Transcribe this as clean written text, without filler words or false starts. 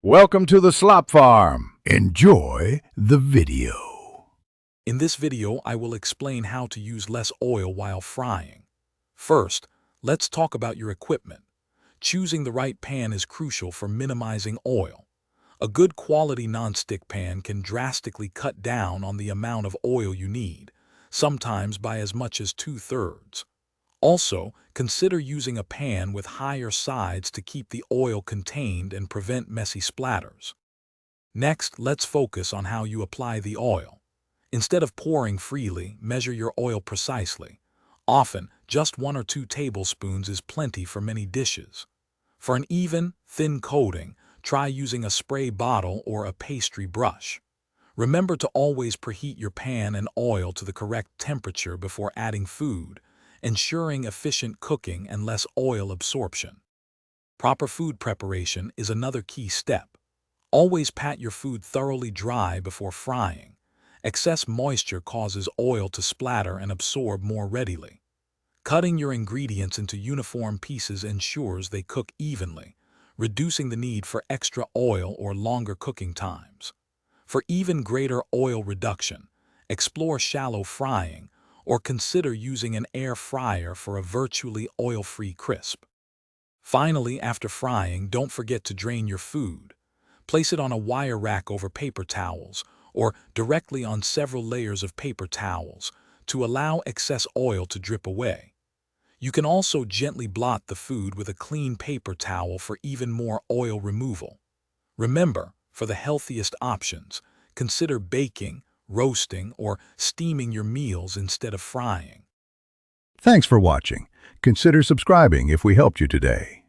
Welcome to the Slop Farm. Enjoy the video. In this video, I will explain how to use less oil while frying. First, let's talk about your equipment. Choosing the right pan is crucial for minimizing oil. A good quality nonstick pan can drastically cut down on the amount of oil you need, sometimes by as much as 2/3. Also, consider using a pan with higher sides to keep the oil contained and prevent messy splatters. Next, let's focus on how you apply the oil. Instead of pouring freely, measure your oil precisely. Often, just 1 or 2 tablespoons is plenty for many dishes. For an even, thin coating, try using a spray bottle or a pastry brush. Remember to always preheat your pan and oil to the correct temperature before adding food, ensuring efficient cooking and less oil absorption. Proper food preparation is another key step. Always pat your food thoroughly dry before frying. Excess moisture causes oil to splatter and absorb more readily. Cutting your ingredients into uniform pieces ensures they cook evenly, reducing the need for extra oil or longer cooking times. For even greater oil reduction, explore shallow frying or consider using an air fryer for a virtually oil-free crisp. Finally, after frying, don't forget to drain your food. Place it on a wire rack over paper towels or directly on several layers of paper towels to allow excess oil to drip away. You can also gently blot the food with a clean paper towel for even more oil removal. Remember, for the healthiest options, consider baking, roasting, or steaming your meals instead of frying. Thanks for watching. Consider subscribing if we helped you today.